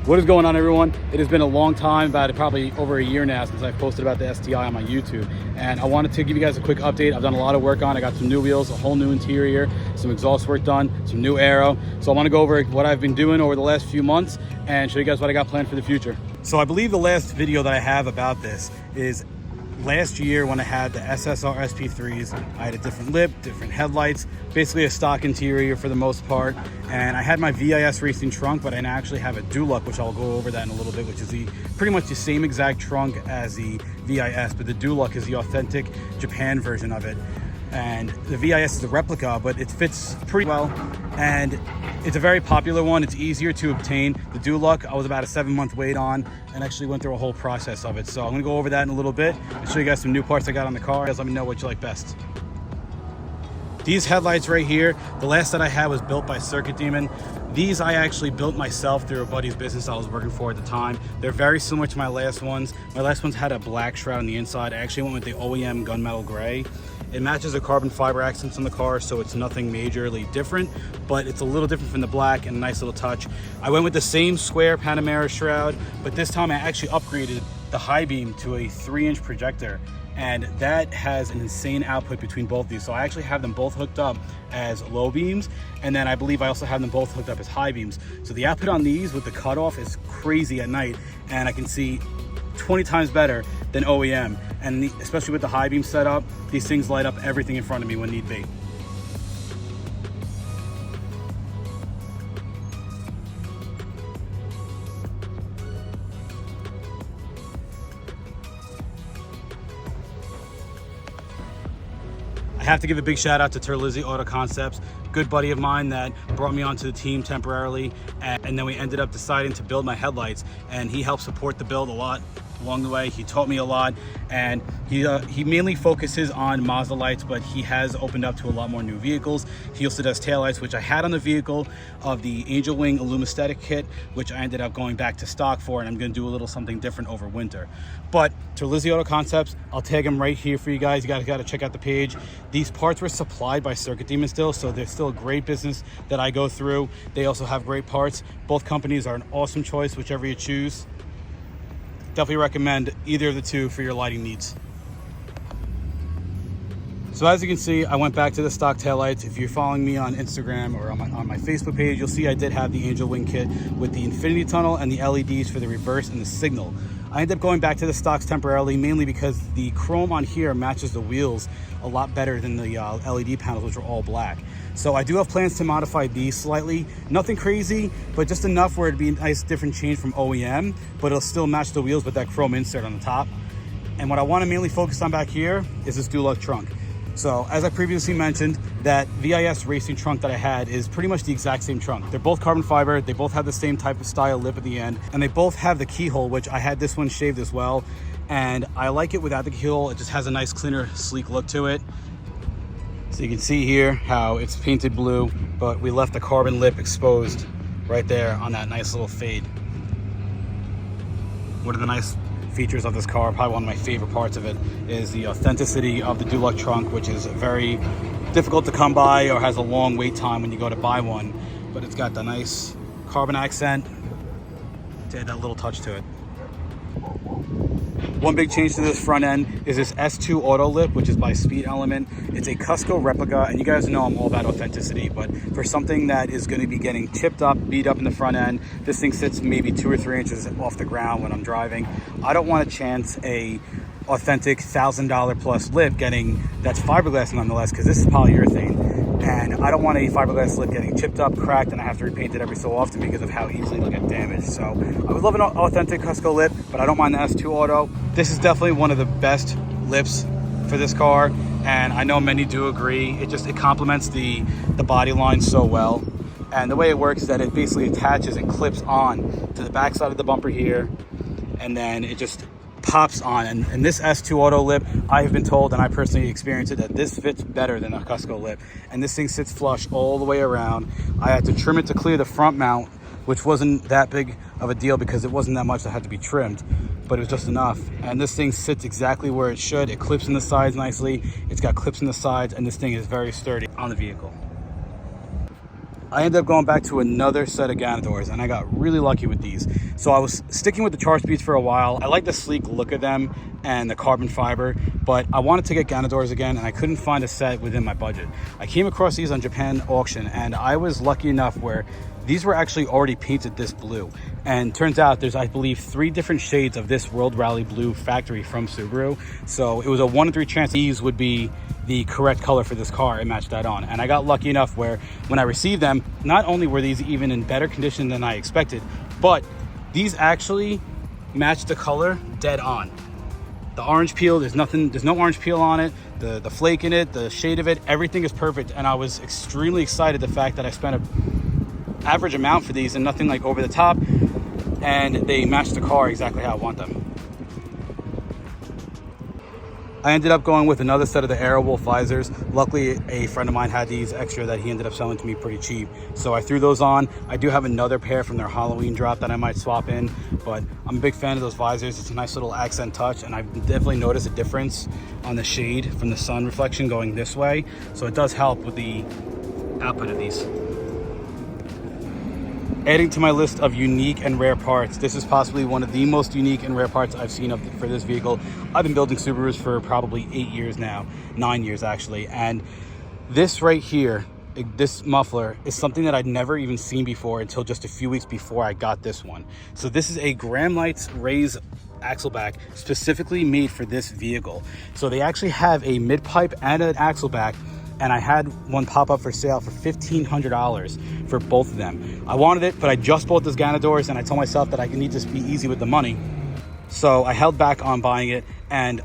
What is going on, everyone? It has been a long time, probably over a year now, since I posted about the STI on my YouTube, and I wanted to give you guys a quick update. I've done a lot of work on it. I got some new wheels, a whole new interior, some exhaust work done, some new aero. So I want to go over what I've been doing over the last few months and show you guys what I got planned for the future. So I believe the last video that I have about this is last year when I had the SSR SP3s. I had a different lip, different headlights, basically a stock interior for the most part. And I had my VIS racing trunk, but I now actually have a Duluck, which I'll go over that in a little bit, which is pretty much the same exact trunk as the VIS, but the Duluck is the authentic Japan version of it. And the VIS is a replica, but it fits pretty well. And it's a very popular one. It's easier to obtain. The Duluck, I was about a 7-month wait on and actually went through a whole process of it. So I'm gonna go over that in a little bit and show you guys some new parts I got on the car. Guys, let me know what you like best. These headlights right here, the last that I had was built by Circuit Demon. These I actually built myself through a buddy's business I was working for at the time. They're very similar to my last ones. My last ones had a black shroud on the inside. I actually went with the OEM gunmetal gray. It matches the carbon fiber accents on the car, so it's nothing majorly different, but it's a little different from the black and a nice little touch. I went with the same square Panamera shroud, but this time I actually upgraded the high beam to a 3-inch projector, and that has an insane output between both of these. So I actually have them both hooked up as low beams, and then I believe I also have them both hooked up as high beams. So the output on these with the cutoff is crazy at night, and I can see 20 times better than OEM. And especially with the high beam setup, these things light up everything in front of me when need be. I have to give a big shout out to Terlizzi Auto Concepts, good buddy of mine that brought me onto the team temporarily, and then we ended up deciding to build my headlights, and he helped support the build a lot along the way. He taught me a lot, and he mainly focuses on Mazda lights, but he has opened up to a lot more new vehicles. He also does taillights, which I had on the vehicle of the Angel Wing Illumisthetic kit, which I ended up going back to stock for, and I'm gonna do a little something different over winter. But Terlizzi Auto Concepts, I'll tag him right here for you guys. You guys gotta check out the page. These parts were supplied by Circuit Demon still, so they're still a great business that I go through. They also have great parts. Both companies are an awesome choice, whichever you choose. Definitely recommend either of the two for your lighting needs. So as you can see, I went back to the stock taillights. If you're following me on Instagram or on my Facebook page, you'll see I did have the Angel Wing kit with the infinity tunnel and the LEDs for the reverse and the signal. I ended up going back to the stocks temporarily, mainly because the chrome on here matches the wheels a lot better than the LED panels, which are all black. So I do have plans to modify these slightly. Nothing crazy, but just enough where it'd be a nice different change from OEM, but it'll still match the wheels with that chrome insert on the top. And what I want to mainly focus on back here is this Duluck trunk. So as I previously mentioned, that VIS racing trunk that I had is pretty much the exact same trunk. They're both carbon fiber, they both have the same type of style lip at the end, and they both have the keyhole, which I had this one shaved as well. And I like it without the keyhole. It just has a nice, cleaner, sleek look to it. So you can see here how it's painted blue, but we left the carbon lip exposed right there on that nice little fade. One of the nice features of this car, probably one of my favorite parts of it, is the authenticity of the Duluck trunk, which is very difficult to come by or has a long wait time when you go to buy one. But it's got the nice carbon accent to add that little touch to it. One big change to this front end is this S2 auto lip, which is by Speed Element. It's a Cusco replica, and you guys know I'm all about authenticity, but for something that is going to be getting chipped up, beat up in the front end, this thing sits maybe 2 or 3 inches off the ground when I'm driving. I don't want to chance a authentic $1,000 plus lip that's fiberglass nonetheless, because this is polyurethane. And I don't want a fiberglass lip getting chipped up, cracked, and I have to repaint it every so often because of how easily it'll get damaged. So I would love an authentic Cusco lip, but I don't mind the S2 Auto. This is definitely one of the best lips for this car, and I know many do agree. It complements the body line so well. And the way it works is that it basically attaches and clips on to the back side of the bumper here, and then it just pops on. And this S2 Auto lip, I have been told, and I personally experienced it, that this fits better than a Cusco lip. And this thing sits flush all the way around. I had to trim it to clear the front mount, which wasn't that big of a deal because it wasn't that much that had to be trimmed, but it was just enough. And this thing sits exactly where it should. It clips in the sides nicely. It's got clips in the sides, and this thing is very sturdy on the vehicle. I ended up going back to another set of Ganadors, and I got really lucky with these. So I was sticking with the Charge Speeds for a while. I like the sleek look of them and the carbon fiber, but I wanted to get Ganadors again, and I couldn't find a set within my budget. I came across these on Japan auction, and I was lucky enough where these were actually already painted this blue. And turns out there's, I believe, 3 different shades of this World Rally Blue factory from Subaru. So it was a 1 in 3 chance these would be the correct color for this car and match that on. And I got lucky enough where when I received them, not only were these even in better condition than I expected, but these actually matched the color dead on. The orange peel, there's no orange peel on it. The flake in it, the shade of it, everything is perfect. And I was extremely excited the fact that I spent a average amount for these and nothing like over the top, and they match the car exactly how I want them. I ended up going with another set of the Aerowolf visors. Luckily, a friend of mine had these extra that he ended up selling to me pretty cheap, so I threw those on. I do have another pair from their Halloween drop that I might swap in, but I'm a big fan of those visors. It's a nice little accent touch, and I've definitely noticed a difference on the shade from the sun reflection going this way, so it does help with the output of these. Adding to my list of unique and rare parts, this is possibly one of the most unique and rare parts I've seen for this vehicle. I've been building Subarus for probably 8 years now, 9 years actually, and this right here, this muffler, is something that I'd never even seen before until just a few weeks before I got this one. So this is a Graham Lights Raise axle back specifically made for this vehicle. So they actually have a mid-pipe and an axle back, and I had one pop up for sale for $1,500 for both of them. I wanted it, but I just bought those Ganadors, and I told myself that I need to be easy with the money. So I held back on buying it, and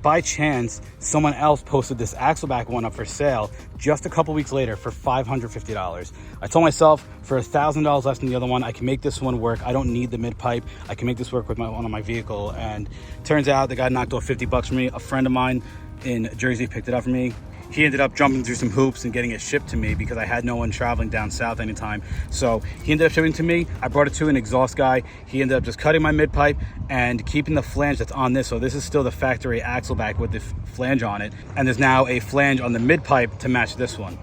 by chance, someone else posted this axleback one up for sale just a couple weeks later for $550. I told myself for $1,000 less than the other one, I can make this one work. I don't need the mid-pipe. I can make this work with one on my vehicle. And turns out the guy knocked off 50 bucks for me. A friend of mine in Jersey picked it up for me. He ended up jumping through some hoops and getting it shipped to me because I had no one traveling down south anytime. So he ended up shipping to me. I brought it to an exhaust guy. He ended up just cutting my mid-pipe and keeping the flange that's on this. So this is still the factory axle back with the flange on it. And there's now a flange on the mid-pipe to match this one.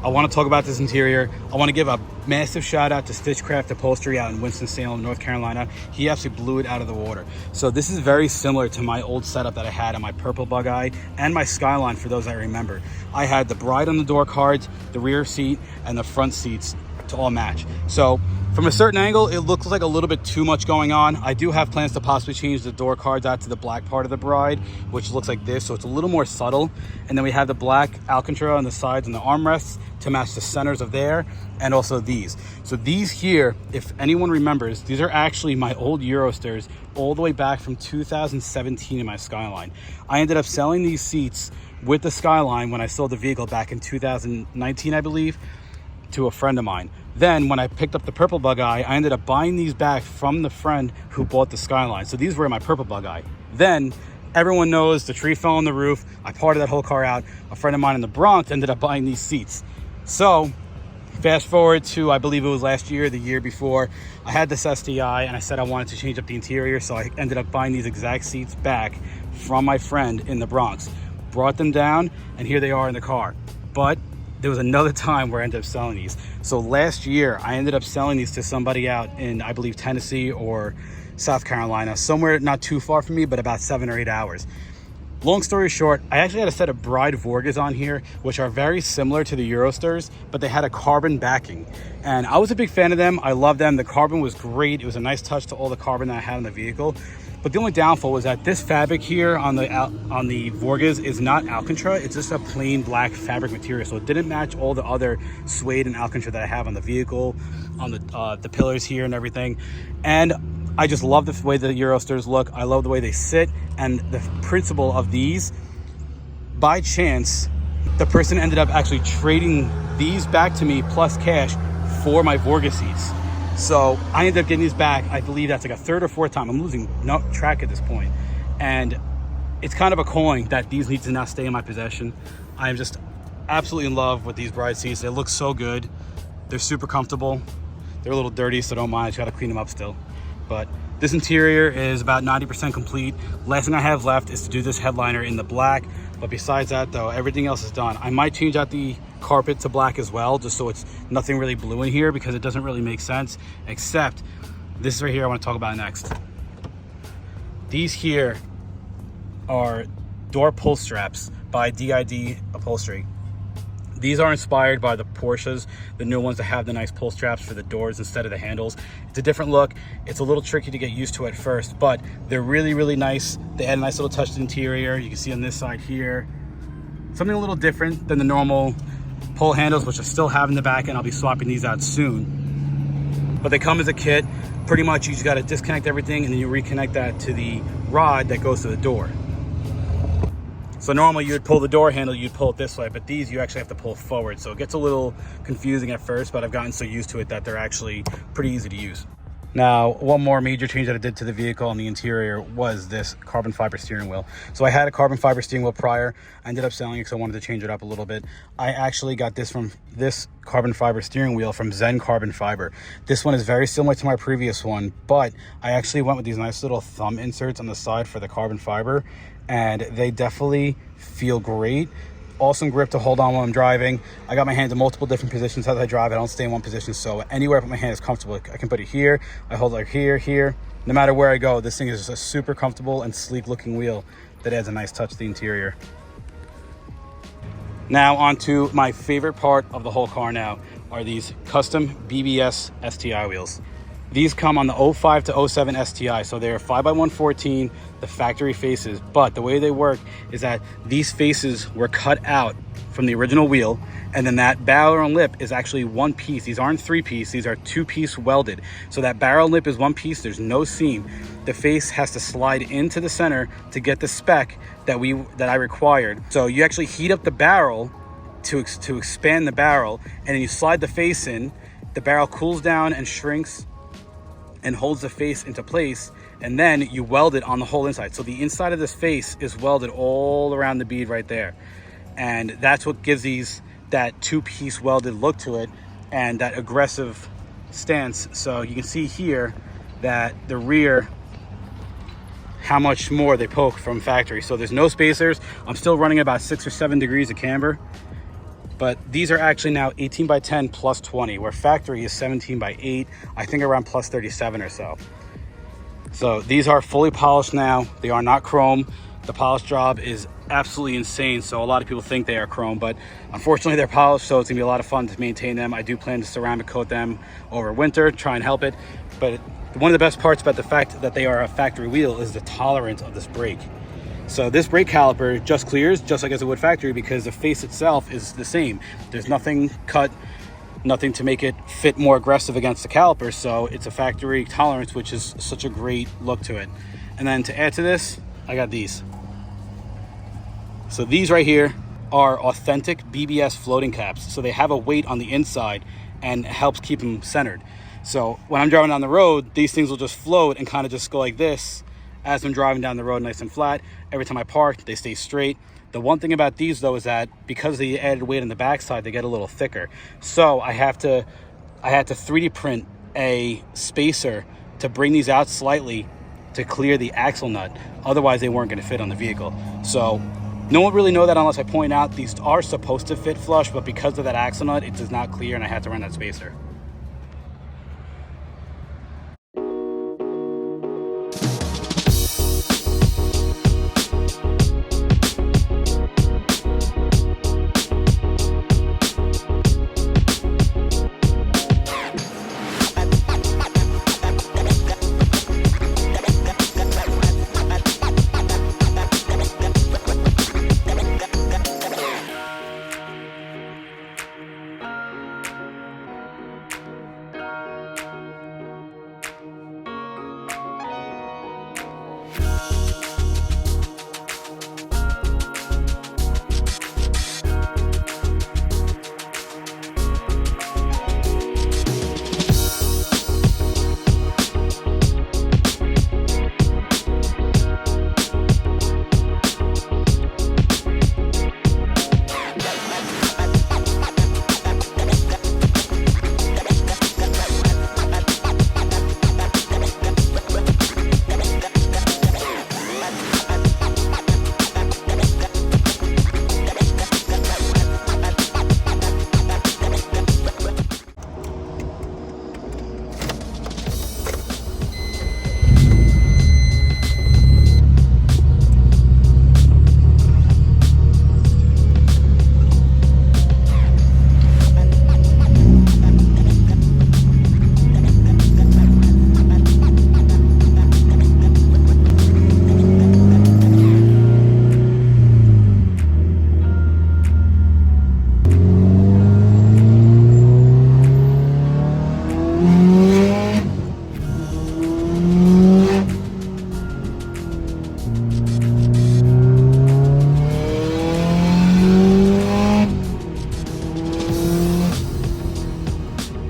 I want to talk about this interior. I want to give a massive shout out to Stitchcraft Upholstery out in Winston-Salem, North Carolina. He actually blew it out of the water. So this is very similar to my old setup that I had on my purple Bug Eye and my Skyline, for those I remember. I had the bride on the door cards, the rear seat, and the front seats to all match. So from a certain angle, it looks like a little bit too much going on. I do have plans to possibly change the door cards out to the black part of the bride, which looks like this, so it's a little more subtle. And then we have the black Alcantara on the sides and the armrests to match the centers of there, and also these. So these here, if anyone remembers, these are actually my old Eurosters all the way back from 2017 in my Skyline. I ended up selling these seats with the Skyline when I sold the vehicle back in 2019, I believe, to a friend of mine. Then when I picked up the purple Bug Eye, I ended up buying these back from the friend who bought the Skyline. So these were my purple Bug Eye. Then everyone knows the tree fell on the roof. I parted that whole car out. A friend of mine in the Bronx ended up buying these seats. So fast forward to, I believe it was last year, the year before, I had this STI and I said I wanted to change up the interior. So I ended up buying these exact seats back from my friend in the Bronx. Brought them down, and here they are in the car. But there was another time where I ended up selling these. So last year, I ended up selling these to somebody out in, I believe, Tennessee or South Carolina, somewhere not too far from me, but about 7 or 8 hours. Long story short, I actually had a set of Bride Vorgas on here, which are very similar to the Eurosters, but they had a carbon backing. And I was a big fan of them. I love them. The carbon was great. It was a nice touch to all the carbon that I had on the vehicle. But the only downfall was that this fabric here on the Vorgas is not Alcantara. It's just a plain black fabric material. So it didn't match all the other suede and Alcantara that I have on the vehicle, on the pillars here and everything. And I just love the way the Eurosters look. I love the way they sit, and the principle of these. By chance, the person ended up actually trading these back to me plus cash for my Vorga seats. So I ended up getting these back. I believe that's like a third or fourth time. I'm losing track at this point. And it's kind of a calling that these need to now stay in my possession. I am just absolutely in love with these Bride seats. They look so good. They're super comfortable. They're a little dirty, so don't mind. I just gotta clean them up still. But This interior is about 90% complete. Last thing I have left is to do this headliner in the black. But besides that though, everything else is done. I might change out the carpet to black as well, just so it's nothing really blue in here, because it doesn't really make sense, except this right here I want to talk about next. These here are door pull straps by DID Upholstery. These are inspired by the Porsches, the new ones that have the nice pull straps for the doors instead of the handles. It's a different look. It's a little tricky to get used to at first, but they're really, really nice. They add a nice little touch to the interior. You can see on this side here, something a little different than the normal pull handles, which I still have in the back, and I'll be swapping these out soon. But they come as a kit. Pretty much you just got to disconnect everything and then you reconnect that to the rod that goes to the door. So normally you would pull the door handle, you'd pull it this way, but these you actually have to pull forward. So it gets a little confusing at first, but I've gotten so used to it that they're actually pretty easy to use. Now, one more major change that I did to the vehicle on the interior was this carbon fiber steering wheel. So I had a carbon fiber steering wheel prior. I ended up selling it because I wanted to change it up a little bit. I actually got this carbon fiber steering wheel from Zen Carbon Fiber. This one is very similar to my previous one, but I actually went with these nice little thumb inserts on the side for the carbon fiber, and they definitely feel great. Awesome grip to hold on while I'm driving. I got my hands in multiple different positions as I drive. I don't stay in one position, so anywhere I put my hand is comfortable. I can put it here, I hold it like here. No matter where I go, this thing is just a super comfortable and sleek looking wheel that adds a nice touch to the interior. Now onto my favorite part of the whole car now are these Custom BBS STI wheels. These come on the 05 to 07 STI, so they're 5x114, the factory faces, but the way they work is that these faces were cut out from the original wheel, and then that barrel and lip is actually one piece. These aren't three piece, these are two piece welded. So that barrel and lip is one piece, there's no seam. The face has to slide into the center to get the spec that I required. So you actually heat up the barrel to expand the barrel, and then you slide the face in, the barrel cools down and shrinks and holds the face into place, and then you weld it on the whole inside. So the inside of this face is welded all around the bead right there. And that's what gives these that two-piece welded look to it and that aggressive stance. So you can see here that the rear, how much more they poke from factory. So there's no spacers. I'm still running about 6 or 7 degrees of camber. But these are actually now 18 by 10 plus 20, where factory is 17 by 8, I think around plus 37 or so. So these are fully polished now. They are not chrome. The polish job is absolutely insane. So a lot of people think they are chrome, but unfortunately they're polished, so it's gonna be a lot of fun to maintain them. I do plan to ceramic coat them over winter, try and help it. But one of the best parts about the fact that they are a factory wheel is the tolerance of this brake. So this brake caliper just clears just like as a wood factory because the face itself is the same. There's nothing cut, nothing to make it fit more aggressive against the caliper. So it's a factory tolerance, which is such a great look to it. And then to add to this, I got these. So these right here are authentic BBS floating caps. So they have a weight on the inside and it helps keep them centered. So when I'm driving down the road, these things will just float and kind of just go like this as I'm driving down the road nice and flat. Every time I park, they stay straight. The one thing about these though is that because of the added weight on the backside, they get a little thicker. So I had to 3D print a spacer to bring these out slightly to clear the axle nut. Otherwise they weren't gonna fit on the vehicle. So no one really know that unless I point out these are supposed to fit flush, but because of that axle nut, it does not clear and I had to run that spacer.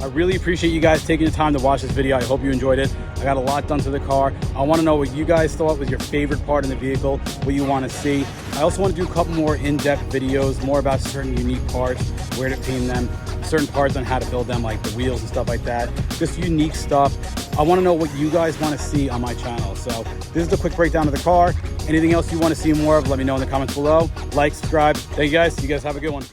I really appreciate you guys taking the time to watch this video. I hope you enjoyed it. I got a lot done to the car. I want to know what you guys thought was your favorite part in the vehicle, what you want to see. I also want to do a couple more in-depth videos, more about certain unique parts, where to paint them, certain parts on how to build them, like the wheels and stuff like that. Just unique stuff. I want to know what you guys want to see on my channel. So this is a quick breakdown of the car. Anything else you want to see more of, let me know in the comments below. Like, subscribe. Thank you guys. You guys have a good one.